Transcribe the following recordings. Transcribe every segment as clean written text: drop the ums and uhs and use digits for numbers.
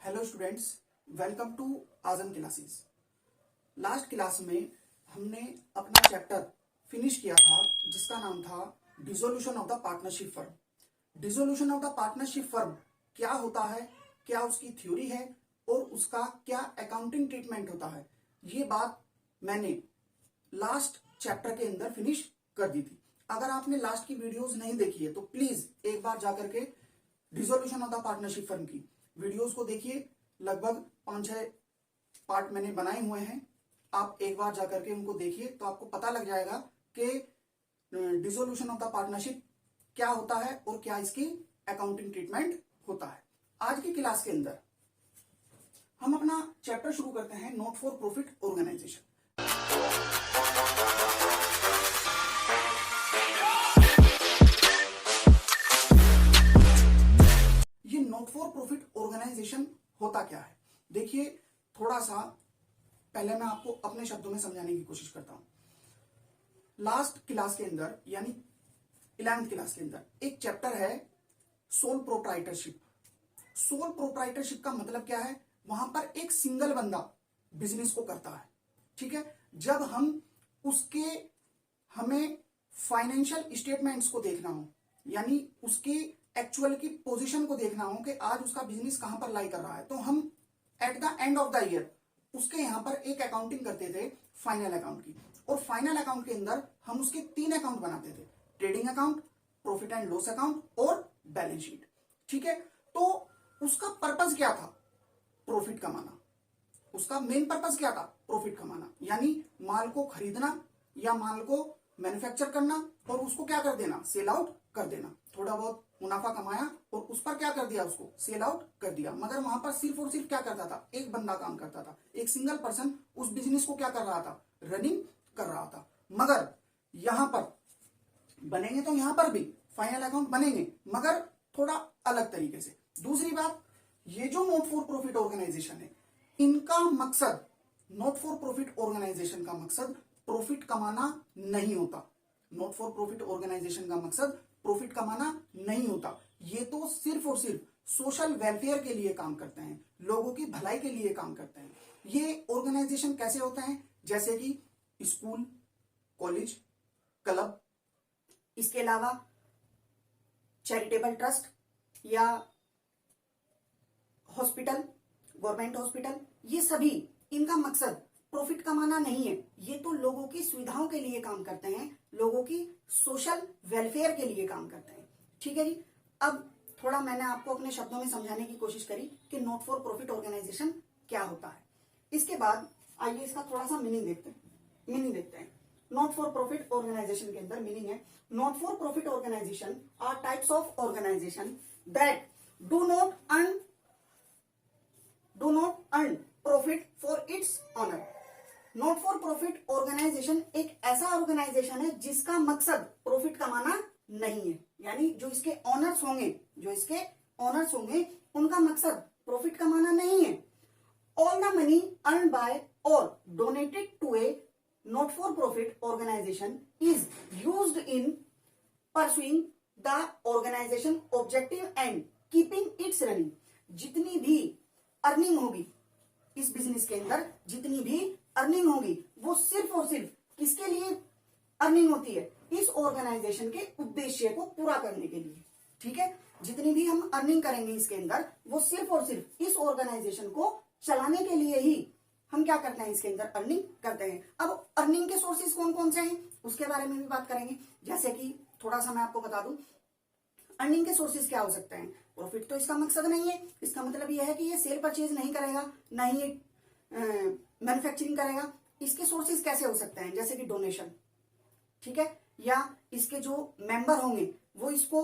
Hello students, welcome to Azam classes. Last class में हमने अपना चैप्टर फिनिश किया था जिसका नाम था dissolution of the partnership firm. Dissolution of the partnership firm क्या होता है, क्या उसकी थ्योरी है और उसका क्या अकाउंटिंग ट्रीटमेंट होता है, ये बात मैंने लास्ट चैप्टर के अंदर फिनिश कर दी थी। अगर आपने लास्ट की वीडियोस नहीं देखी है तो प्लीज एक बार जाकर के dissolution of the partnership firm की वीडियोस को देखिए। लगभग 5-6 पार्ट मैंने बनाए हुए हैं, आप एक बार जाकर के उनको देखिए तो आपको पता लग जाएगा कि डिसोल्यूशन ऑफ द पार्टनरशिप क्या होता है और क्या इसकी अकाउंटिंग ट्रीटमेंट होता है। आज की क्लास के अंदर हम अपना चैप्टर शुरू करते हैं, नॉट फॉर प्रॉफिट ऑर्गेनाइजेशन। ये नॉट फॉर प्रॉफिट ऑर्गेनाइजेशन होता क्या है, देखिए थोड़ा सा पहले मैं आपको अपने शब्दों में समझाने की कोशिश करता हूं। लास्ट क्लास के अंदर यानी 11th क्लास के अंदर एक चैप्टर है सोल प्रोप्राइटरशिप। सोल प्रोप्राइटरशिप का मतलब क्या है, वहां पर एक सिंगल बंदा बिजनेस को करता है, ठीक है। जब हमें फाइनेंशियल स्टेटमेंट्स को देखना हो, यानी उसकी एक्चुअल की पोजीशन को देखना हो कि आज उसका बिजनेस कहां पर लाई कर रहा है, तो हम at the end of the year उसके यहां पर एक अकाउंटिंग करते थे फाइनल अकाउंट की। और फाइनल अकाउंट के अंदर हम उसके 3 अकाउंट बनाते थे, trading account, profit and loss account और बैलेंस शीट, ठीक है। तो उसका पर्पज क्या था, प्रॉफिट कमाना। उसका मेन पर्पज क्या था, प्रॉफिट कमाना, यानी माल को खरीदना या माल को मैन्युफैक्चर करना और उसको क्या कर देना, सेल आउट कर देना। थोड़ा बहुत मुनाफा कमाया और उस पर क्या कर दिया, उसको सेल आउट कर दिया। मगर वहां पर सिर्फ और सिर्फ क्या करता था, एक बंदा काम करता था, एक सिंगल पर्सन उस बिजनेस को क्या कर रहा था, रनिंग कर रहा था। मगर यहां पर बनेंगे तो यहां पर भी फाइनल अकाउंट बनेंगे, मगर थोड़ा अलग तरीके से। दूसरी बात, ये जो नॉट फॉर प्रॉफिट ऑर्गेनाइजेशन है, इनका मकसद, नॉट फॉर प्रॉफिट ऑर्गेनाइजेशन का मकसद प्रॉफिट कमाना नहीं होता। नॉट फॉर प्रॉफिट ऑर्गेनाइजेशन का मकसद प्रॉफिट कमाना नहीं होता। ये तो सिर्फ और सिर्फ सोशल वेलफेयर के लिए काम करते हैं, लोगों की भलाई के लिए काम करते हैं। ये ऑर्गेनाइजेशन कैसे होते हैं, जैसे कि स्कूल, कॉलेज, क्लब, इसके अलावा चैरिटेबल ट्रस्ट या हॉस्पिटल, गवर्नमेंट हॉस्पिटल, ये सभी इनका मकसद प्रॉफिट कमाना नहीं है। ये तो लोगों की सुविधाओं के लिए काम करते हैं, लोगों की सोशल वेलफेयर के लिए काम करते हैं, ठीक है जी। अब थोड़ा मैंने आपको अपने शब्दों में समझाने की कोशिश करी कि नॉट फॉर प्रॉफिट ऑर्गेनाइजेशन क्या होता है। इसके बाद आइए इसका थोड़ा सा मीनिंग देखते हैं। नॉट फॉर प्रॉफिट ऑर्गेनाइजेशन के अंदर मीनिंग है, not for profit organisation are types of organisation that do not earn profit for its owner. Not for profit organisation एक ऐसा ऑर्गेनाइजेशन है जिसका मकसद प्रॉफिट कमाना नहीं है, यानी जो इसके ऑनर्स होंगे उनका मकसद प्रॉफिट कमाना नहीं है। All the money earn by or donated to a not for profit organisation is used in pursuing the organisation objective and keeping its running. जितनी भी अर्निंग होगी इस बिजनेस के अंदर, जितनी भी अर्निंग होगी वो सिर्फ और सिर्फ किसके लिए अर्निंग होती है, इस ऑर्गेनाइजेशन के उद्देश्य को पूरा करने के लिए, ठीक है। जितनी भी हम अर्निंग करेंगे इसके अंदर, वो सिर्फ और सिर्फ इस ऑर्गेनाइजेशन को चलाने के लिए ही हम क्या करते हैं, इसके अंदर अर्निंग करते हैं। अब अर्निंग के सोर्सेज कौन कौन से हैं उसके बारे में भी बात करेंगे। जैसे कि थोड़ा सा मैं आपको बता दूं, अर्निंग के सोर्सेज क्या हो सकते हैं। प्रॉफिट तो इसका मकसद नहीं है, इसका मतलब यह है कि ये सेल परचेज नहीं करेगा, ना ही मैन्युफैक्चरिंग करेगा। इसके सोर्सेज कैसे हो सकते हैं, जैसे कि डोनेशन, ठीक है, या इसके जो मेंबर होंगे वो इसको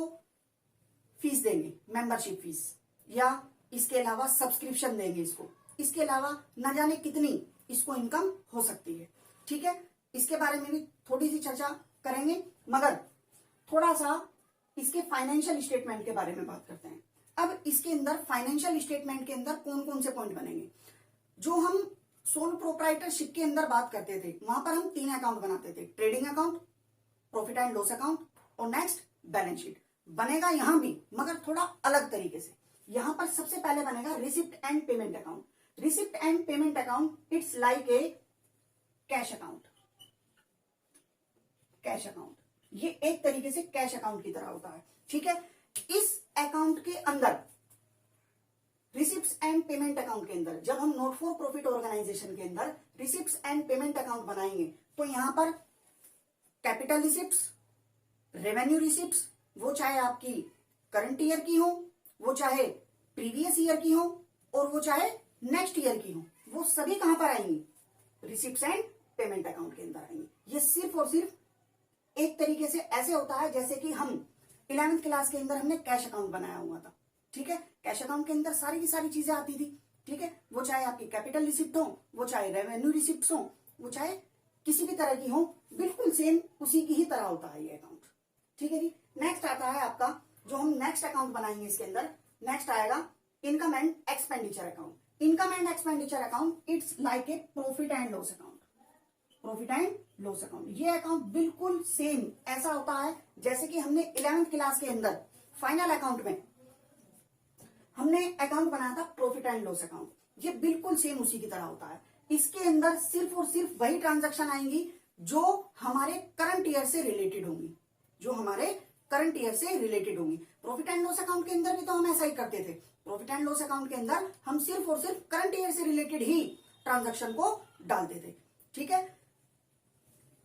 फीस देंगे, मेंबरशिप फीस, या इसके अलावा सब्सक्रिप्शन देंगे इसको। इसके अलावा न जाने कितनी इसको इनकम हो सकती है, ठीक है। इसके बारे में भी थोड़ी सी चर्चा करेंगे, मगर थोड़ा सा इसके फाइनेंशियल स्टेटमेंट के बारे में बात करते हैं। अब इसके अंदर फाइनेंशियल स्टेटमेंट के अंदर कौन कौन से पॉइंट बनेंगे। जो हम सोल प्रोप्राइटरशिप के अंदर बात करते थे वहां पर हम 3 अकाउंट बनाते थे, trading account, profit and loss account और नेक्स्ट बैलेंस शीट। बनेगा यहां भी, मगर थोड़ा अलग तरीके से। यहां पर सबसे पहले बनेगा receipt and payment account. Receipt and payment account it's like a cash account. Cash account ये एक तरीके से कैश अकाउंट की तरह होता है, ठीक है। इस अकाउंट के अंदर रिसिप्ट्स एंड पेमेंट अकाउंट के अंदर जब हम नॉट फॉर प्रॉफिट ऑर्गेनाइजेशन के अंदर रिसिप्ट्स एंड पेमेंट अकाउंट बनाएंगे तो यहां पर कैपिटल रिसिप्ट्स, रेवेन्यू रिसिप्ट्स, वो चाहे आपकी करंट ईयर की हो, वो चाहे प्रीवियस ईयर की हो, और वो चाहे नेक्स्ट ईयर की हो, वो सभी कहां पर आएंगी? रिसिप्ट्स एंड पेमेंट अकाउंट के अंदर आएंगी। ये सिर्फ और सिर्फ एक तरीके से ऐसे होता है जैसे कि हम 11वीं क्लास के अंदर हमने कैश अकाउंट बनाया हुआ था, ठीक है। कैश अकाउंट के अंदर सारी की सारी चीजें आती थी, ठीक है। वो चाहे आपकी कैपिटल रिसिप्ट हो, वो चाहे रेवेन्यू रिसिप्ट हो, वो चाहे किसी भी तरह की हो, बिल्कुल सेम उसी की ही तरह होता है ये अकाउंट, ठीक है जी। नेक्स्ट आता है आपका, जो हम नेक्स्ट अकाउंट बनाएंगे इसके अंदर, नेक्स्ट आएगा income and expenditure account. Income and expenditure account it's like a profit and loss account. Profit and loss account ये अकाउंट बिल्कुल सेम ऐसा होता है जैसे कि हमने 11वीं क्लास के अंदर फाइनल अकाउंट में हमने अकाउंट बनाया था प्रॉफिट एंड लॉस अकाउंट। ये बिल्कुल सेम उसी की तरह होता है। इसके अंदर सिर्फ और सिर्फ वही ट्रांजैक्शन आएंगी जो हमारे करंट ईयर से रिलेटेड होंगी, जो हमारे करंट ईयर से रिलेटेड होंगी। प्रॉफिट एंड लॉस अकाउंट के अंदर भी तो हम ऐसा ही करते थे। प्रॉफिट एंड लॉस अकाउंट के अंदर हम सिर्फ और सिर्फ करंट ईयर से रिलेटेड ही ट्रांजैक्शन को डालते थे, ठीक है।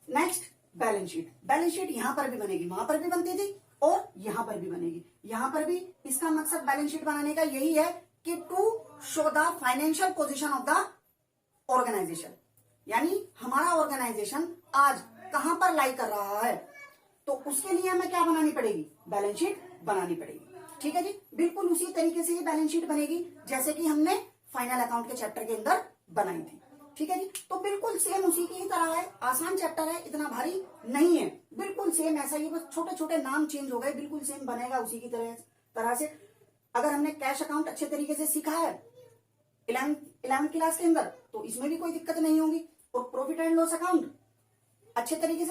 Next balance sheet. Balance sheet यहां पर भी बनेगी, वहां पर भी बनती थी और यहां पर भी बनेगी। यहां पर भी इसका मकसद बैलेंस शीट बनाने का यही है कि to show the financial position of the organisation, यानी हमारा ऑर्गेनाइजेशन आज कहां पर लाई कर रहा है, तो उसके लिए हमें क्या बनानी पड़ेगी? बैलेंस शीट बनानी पड़ेगी, ठीक है जी। बिल्कुल उसी तरीके से ही बैलेंस शीट बनेगी जैसे कि हमने फाइनल अकाउंट के चैप्टर के अंदर बनाई थी, ठीक है जी। तो बिल्कुल सेम उसी की ही तरह है, आसान चैप्टर है, इतना भारी नहीं है, बिल्कुल सेम ऐसा ही, बस छोटे छोटे नाम चेंज हो गए, बिल्कुल सेम बनेगा उसी की तरह से। अगर हमने कैश अकाउंट अच्छे तरीके से सीखा है 11वीं क्लास के अंदर तो इसमें भी कोई दिक्कत नहीं होगी, और प्रॉफिट एंड लॉस अकाउंट अच्छे तरीके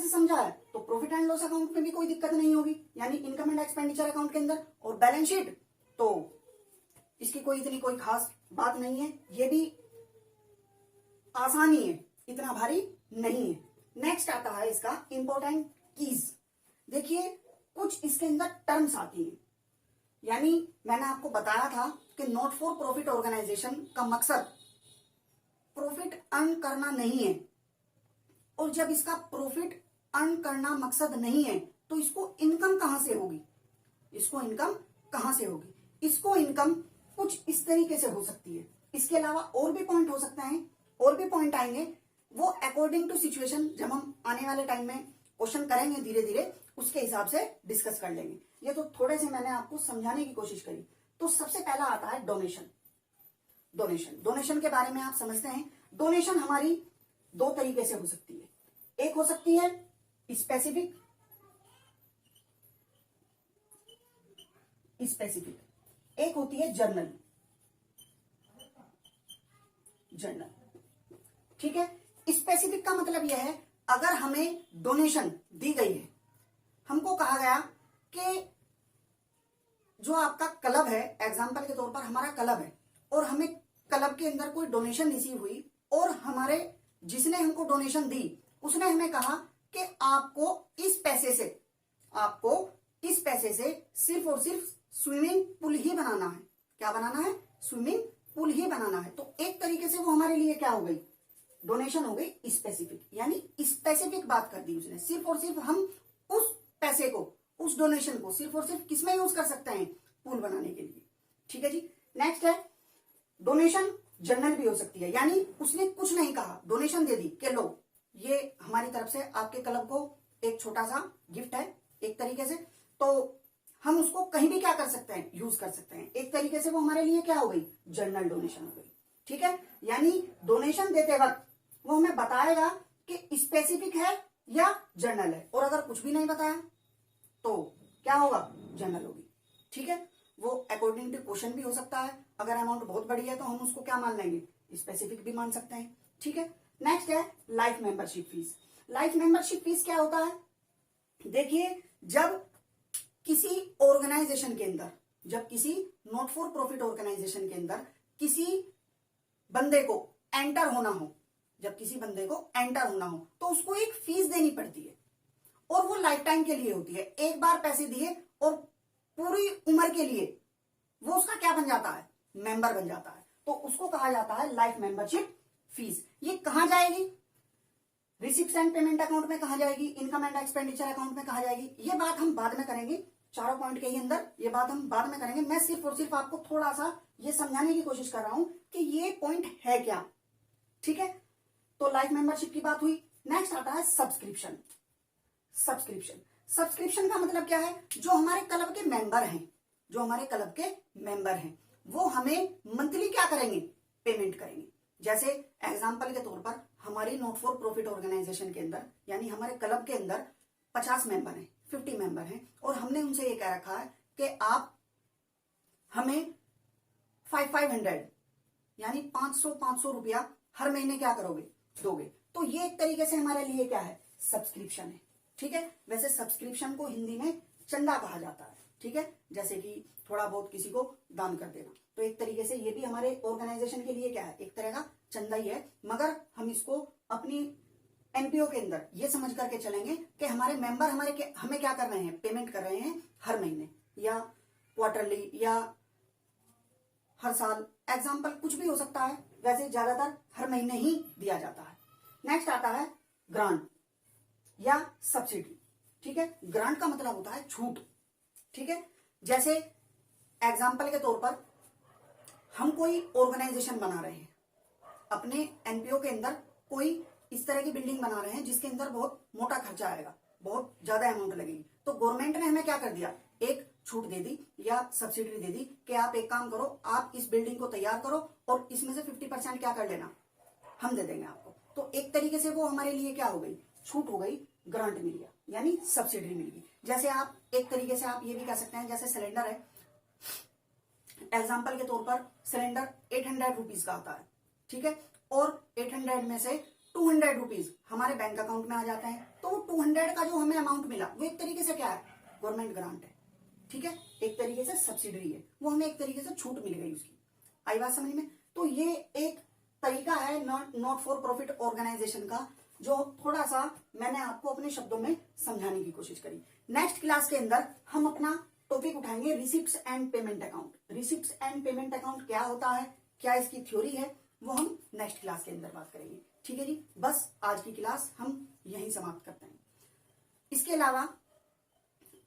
से समझा है तो प्रॉफिट एंड लॉस अकाउंट में भी कोई दिक्कत नहीं होगी, यानी इनकम एंड एक्सपेंडिचर अकाउंट के अंदर। और बैलेंस शीट तो इसकी इतनी कोई खास बात नहीं है, ये भी आसानी है, इतना भारी नहीं है। नेक्स्ट आता है इसका इंपॉर्टेंट कीज। देखिए कुछ इसके अंदर टर्म्स आती है, यानी मैंने आपको बताया था कि नॉट फॉर प्रॉफिट ऑर्गेनाइजेशन का मकसद प्रॉफिट अर्न करना नहीं है, और जब इसका प्रॉफिट अर्न करना मकसद नहीं है तो इसको इनकम कहां से होगी? इसको इनकम कहां से होगी? इसको इनकम कुछ इस तरीके से हो सकती है। इसके अलावा और भी पॉइंट हो सकते हैं, और भी पॉइंट आएंगे, वो अकॉर्डिंग टू सिचुएशन जब हम आने वाले टाइम में क्वेश्चन करेंगे धीरे धीरे उसके हिसाब से डिस्कस कर लेंगे। ये तो थोड़े से मैंने आपको समझाने की कोशिश करी। तो सबसे पहला आता है डोनेशन। डोनेशन के बारे में आप समझते हैं। डोनेशन हमारी दो तरीके से हो सकती है, एक हो सकती है स्पेसिफिक, एक होती है जर्नल, ठीक है। स्पेसिफिक का मतलब यह है अगर हमें डोनेशन दी गई है, हमको कहा गया कि जो आपका क्लब है, एग्जांपल के तौर पर हमारा क्लब है, और हमें क्लब के अंदर कोई डोनेशन रिसीव हुई, और हमारे जिसने हमको डोनेशन दी उसने हमें कहा कि आपको इस पैसे से सिर्फ और सिर्फ स्विमिंग पूल ही बनाना है। क्या बनाना है? स्विमिंग पूल ही बनाना है। तो एक तरीके से वो हमारे लिए क्या हो गई? डोनेशन हो गई स्पेसिफिक, यानी स्पेसिफिक बात कर दी उसने। सिर्फ और सिर्फ हम उस पैसे को, उस डोनेशन को सिर्फ और सिर्फ किसमें यूज कर सकते हैं? पूल बनाने के लिए, ठीक है जी। नेक्स्ट है डोनेशन जनरल भी हो सकती है, यानी उसने कुछ नहीं कहा, डोनेशन दे दी कि लो ये हमारी तरफ से आपके क्लब को एक छोटा सा गिफ्ट है एक तरीके से, तो हम उसको कहीं भी क्या कर सकते हैं? यूज कर सकते हैं। एक तरीके से वो हमारे लिए क्या हो गई? जनरल डोनेशन हो गई, ठीक है। यानी डोनेशन देते वक्त वो हमें बताएगा कि स्पेसिफिक है या जनरल है, और अगर कुछ भी नहीं बताया तो क्या होगा? जनरल होगी, ठीक है। वो अकॉर्डिंग टू क्वेश्चन भी हो सकता है, अगर अमाउंट बहुत बड़ी है तो हम उसको क्या मान लेंगे? स्पेसिफिक भी मान सकते हैं, ठीक है। नेक्स्ट है life membership fees. Life membership fees क्या होता है? देखिए जब किसी ऑर्गेनाइजेशन के अंदर जब किसी नॉट फॉर प्रॉफिट ऑर्गेनाइजेशन के अंदर किसी बंदे को एंटर होना हो, जब किसी बंदे को एंटर होना हो तो उसको एक फीस देनी पड़ती है और वो लाइफ टाइम के लिए होती है। एक बार पैसे दिए और पूरी उम्र के लिए वो उसका क्या बन जाता है, मेंबर बन जाता है। तो उसको कहा जाता है लाइफ मेंबरशिप फीस। ये कहां जाएगी, रिसिप्ट एंड पेमेंट अकाउंट में कहा जाएगी, इनकम एंड एक्सपेंडिचर अकाउंट में कहा जाएगी। ये बात हम बाद में करेंगे, चारों पॉइंट के ही अंदर ये बात हम बाद में करेंगे। मैं सिर्फ और सिर्फ आपको थोड़ा सा ये समझाने की कोशिश कर रहा हूं कि ये पॉइंट है क्या, ठीक है। तो लाइफ मेंबरशिप की बात हुई। नेक्स्ट आता है सब्सक्रिप्शन। सब्सक्रिप्शन का मतलब क्या है, जो हमारे क्लब के मेंबर हैं, जो हमारे क्लब के मेंबर हैं वो हमें मंथली क्या करेंगे, पेमेंट करेंगे। जैसे एग्जांपल के तौर पर हमारी नॉट फॉर प्रॉफिट ऑर्गेनाइजेशन के अंदर यानी हमारे क्लब के अंदर 50 मेंबर हैं, 50 मेंबर हैं और हमने उनसे ये कह रखा है कि आप हमें 500 यानी 500 रुपया हर महीने क्या करोगे, दोगे। तो ये एक तरीके से हमारे लिए क्या है, सब्सक्रिप्शन है, ठीक है। वैसे सब्सक्रिप्शन को हिंदी में चंदा कहा जाता है, ठीक है। जैसे कि थोड़ा बहुत किसी को दान कर देना, तो एक तरीके से ये भी हमारे ऑर्गेनाइजेशन के लिए क्या है, एक तरह का चंदा ही है। मगर हम इसको अपनी एनपीओ के अंदर ये समझ करके चलेंगे कि हमारे मेंबर हमें क्या कर रहे हैं, पेमेंट कर रहे हैं हर महीने या क्वार्टरली या हर साल, एग्जाम्पल कुछ भी हो सकता है। वैसे ज्यादातर हर महीने ही दिया जाता है। नेक्स्ट आता है ग्रांट या सब्सिडी, ठीक है। ग्रांट का मतलब होता है छूट, ठीक है। जैसे एग्जाम्पल के तौर पर हम कोई ऑर्गेनाइजेशन बना रहे हैं, अपने एनपीओ के अंदर कोई इस तरह की बिल्डिंग बना रहे हैं जिसके अंदर बहुत मोटा खर्चा आएगा, बहुत ज्यादा अमाउंट लगेगी। तो गवर्नमेंट ने हमें क्या कर दिया, एक छूट दे दी या सब्सिडी दे दी कि आप एक काम करो, आप इस बिल्डिंग को तैयार करो और इसमें से 50% क्या कर लेना, हम दे देंगे आपको। तो एक तरीके से वो हमारे लिए क्या हो गई, छूट हो गई, ग्रांट मिल गया यानी सब्सिडी मिल गई। जैसे आप एक तरीके से आप ये भी कह सकते हैं, जैसे सिलेंडर है, एग्जाम्पल के तौर पर सिलेंडर 800 रुपीज का आता है, ठीक है। और 800 में से 200 रुपीज हमारे बैंक अकाउंट में आ जाते हैं। तो 200 का जो हमें अमाउंट मिला वो एक तरीके से क्या है, गवर्नमेंट ग्रांट है, ठीक है। एक तरीके से सब्सिडी है, वो हमें एक तरीके से छूट मिल गई उसकी। आई बात समझ में। तो ये एक तरीका है नॉट फॉर प्रॉफिट ऑर्गेनाइजेशन का, जो थोड़ा सा मैंने आपको अपने शब्दों में समझाने की कोशिश करी। नेक्स्ट क्लास के अंदर हम अपना टॉपिक उठाएंगे receipts and payment account. Receipts and payment account क्या होता है, क्या इसकी थ्योरी है, वो हम नेक्स्ट क्लास के अंदर बात करेंगे, ठीक है जी। बस आज की क्लास हम यहीं समाप्त करते हैं। इसके अलावा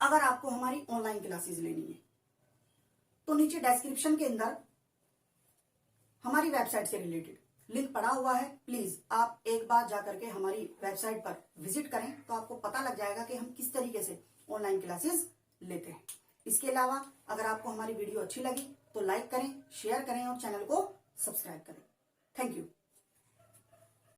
अगर आपको हमारी ऑनलाइन क्लासेस लेनी है तो नीचे डिस्क्रिप्शन के अंदर हमारी वेबसाइट से रिलेटेड लिंक पड़ा हुआ है। प्लीज आप एक बार जाकर के हमारी वेबसाइट पर विजिट करें तो आपको पता लग जाएगा कि हम किस तरीके से ऑनलाइन क्लासेस लेते हैं। इसके अलावा अगर आपको हमारी वीडियो अच्छी लगी तो लाइक करें, शेयर करें और चैनल को सब्सक्राइब करें। Thank you.